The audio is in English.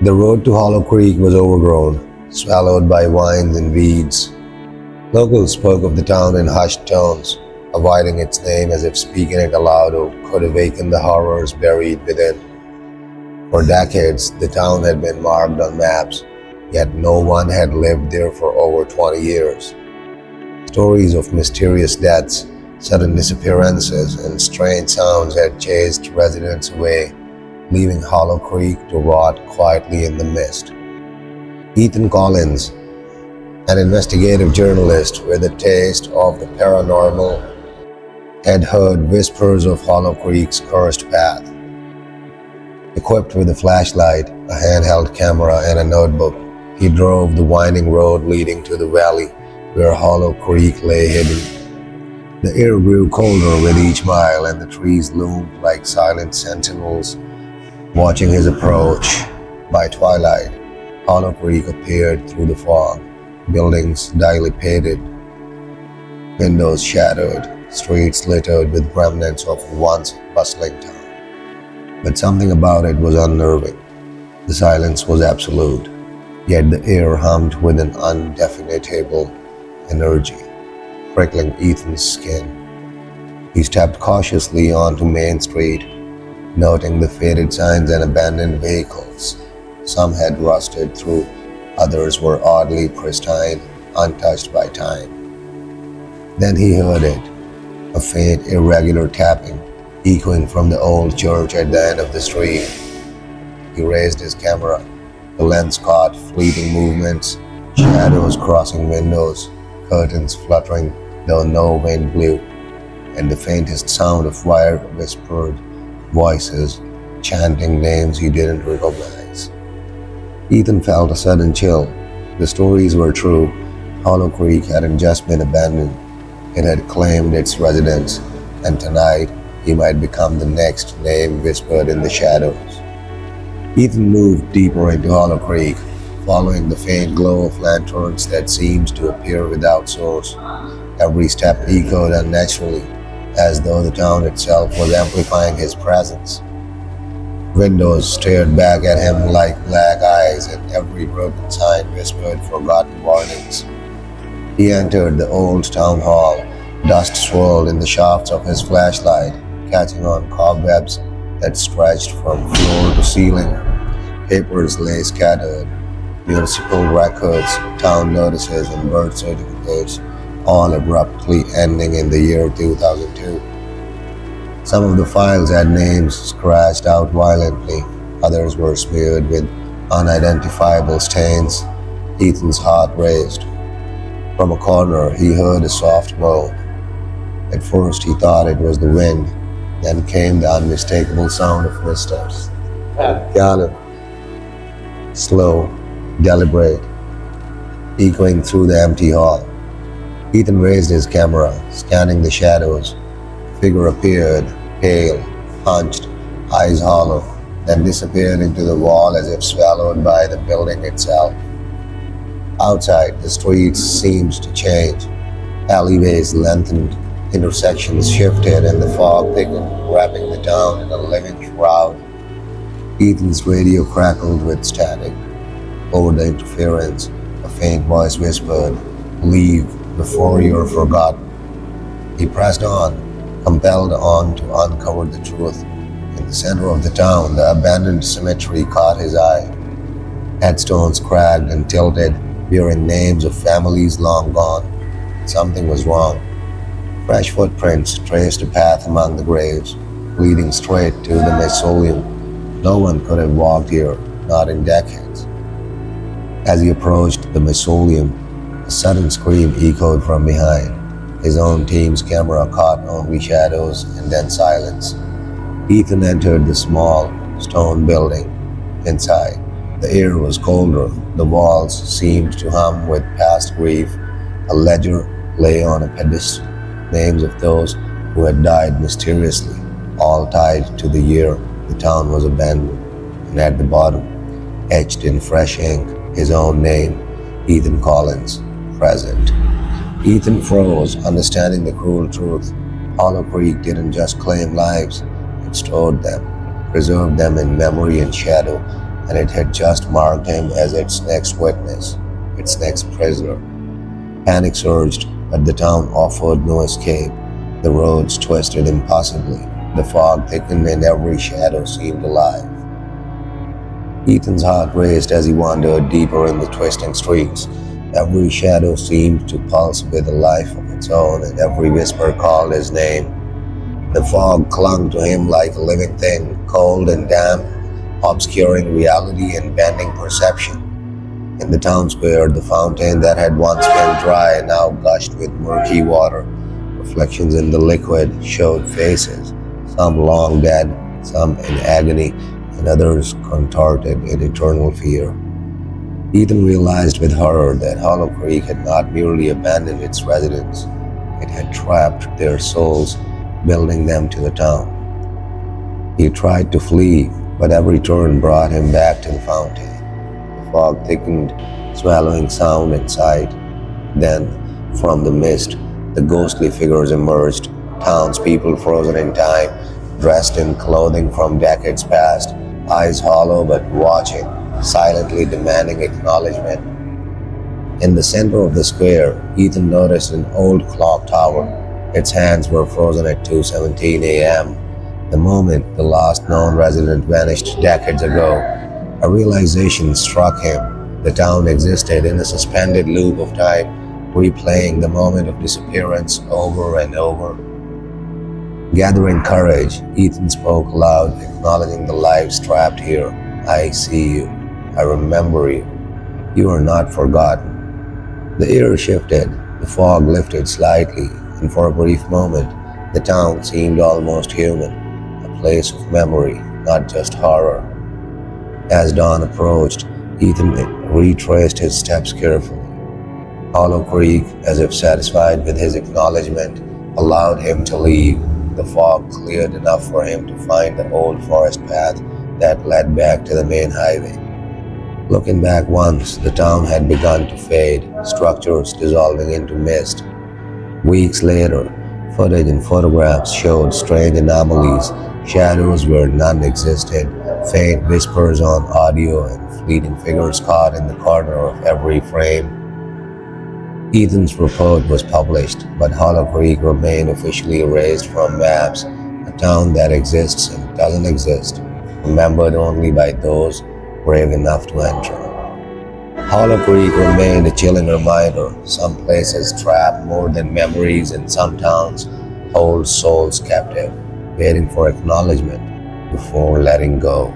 The road to Hollow Creek was overgrown, swallowed by vines and weeds. Locals spoke of the town in hushed tones, avoiding its name as if speaking it aloud could awaken the horrors buried within. For decades, the town had been marked on maps, yet no one had lived there for over 20 years. Stories of mysterious deaths, sudden disappearances, and strange sounds had chased residents away, leaving Hollow Creek to rot quietly in the mist. Ethan Collins, an investigative journalist with a taste of the paranormal, had heard whispers of Hollow Creek's cursed path. Equipped with a flashlight, a handheld camera, and a notebook, he drove the winding road leading to the valley where Hollow Creek lay hidden. The air grew colder with each mile, and the trees loomed like silent sentinels watching his approach. By twilight, Hollow Creek appeared through the fog, buildings dilapidated, windows shattered, streets littered with remnants of a once bustling town. But something about it was unnerving. The silence was absolute, yet the air hummed with an undefinable energy, prickling Ethan's skin. He stepped cautiously onto Main Street, noting the faded signs and abandoned vehicles. Some had rusted through, others were oddly pristine, untouched by time. Then he heard it, a faint, irregular tapping, echoing from the old church at the end of the street. He raised his camera. The lens caught fleeting movements, shadows crossing windows, curtains fluttering though no wind blew, and the faintest sound of whispered voices chanting names he didn't recognize. Ethan felt a sudden chill. The stories were true. Hollow Creek hadn't just been abandoned. It had claimed its residents, and tonight he might become the next name whispered in the shadows. Ethan moved deeper into Hollow Creek, following the faint glow of lanterns that seemed to appear without source. Every step echoed unnaturally, as though the town itself was amplifying his presence. Windows stared back at him like black eyes, and every broken sign whispered forgotten warnings. He entered the old town hall. Dust swirled in the shafts of his flashlight, catching on cobwebs that stretched from floor to ceiling. Papers lay scattered, municipal records, town notices, and birth certificates, all abruptly ending in the year 2002. Some of the files had names scratched out violently, others were smeared with unidentifiable stains. Ethan's heart raced. From a corner, he heard a soft moan. At first, he thought it was the wind. Then came the unmistakable sound of footsteps. Piano. Slow, deliberate, echoing through the empty hall. Ethan raised his camera, scanning the shadows. A figure appeared, pale, hunched, eyes hollow, then disappeared into the wall as if swallowed by the building itself. Outside, the streets seemed to change. Alleyways lengthened, intersections shifted, and the fog thickened, wrapping the town in a living shroud. Ethan's radio crackled with static. Over the interference, a faint voice whispered, "Leave before you're forgotten." He pressed on, compelled on to uncover the truth. In the center of the town, the abandoned cemetery caught his eye. Headstones cracked and tilted, bearing names of families long gone. Something was wrong. Fresh footprints traced a path among the graves, leading straight to the mausoleum. No one could have walked here, not in decades. As he approached the mausoleum, a sudden scream echoed from behind. His own team's camera caught only shadows and then silence. Ethan entered the small stone building. Inside, the air was colder. The walls seemed to hum with past grief. A ledger lay on a pedestal, names of those who had died mysteriously, all tied to the year the town was abandoned. And at the bottom, etched in fresh ink, his own name, Ethan Collins, present. Ethan froze, understanding the cruel truth. Hollow Creek didn't just claim lives, it stored them, preserved them in memory and shadow, and it had just marked him as its next witness, its next prisoner. Panic surged, but the town offered no escape. The roads twisted impossibly. The fog thickened and every shadow seemed alive. Ethan's heart raced as he wandered deeper in the twisting streets. Every shadow seemed to pulse with a life of its own, and every whisper called his name. The fog clung to him like a living thing, cold and damp, obscuring reality and bending perception. In the town square, the fountain that had once been dry now gushed with murky water. Reflections in the liquid showed faces, some long dead, some in agony, and others contorted in eternal fear. Ethan realized with horror that Hollow Creek had not merely abandoned its residents, it had trapped their souls, building them to the town. He tried to flee, but every turn brought him back to the fountain. The fog thickened, swallowing sound and sight. Then, from the mist, the ghostly figures emerged, townspeople frozen in time, dressed in clothing from decades past, eyes hollow but watching, silently demanding acknowledgment. In the center of the square, Ethan noticed an old clock tower. Its hands were frozen at 2:17 a.m., the moment the last known resident vanished decades ago. A realization struck him. The town existed in a suspended loop of time, replaying the moment of disappearance over and over. Gathering courage, Ethan spoke loud, acknowledging the lives trapped here. "I see you. I remember you. You are not forgotten." The air shifted, the fog lifted slightly, and for a brief moment, the town seemed almost human, a place of memory, not just horror. As dawn approached, Ethan retraced his steps carefully. Hollow Creek, as if satisfied with his acknowledgment, allowed him to leave. The fog cleared enough for him to find the old forest path that led back to the main highway. Looking back once, the town had begun to fade, structures dissolving into mist. Weeks later, footage and photographs showed strange anomalies, shadows where none existed, faint whispers on audio, and fleeting figures caught in the corner of every frame. Ethan's report was published, but Hollow Creek remained officially erased from maps, a town that exists and doesn't exist, remembered only by those brave enough to enter. Hollow Creek remained a chilling reminder. Some places trap more than memories, and some towns hold souls captive, waiting for acknowledgement before letting go.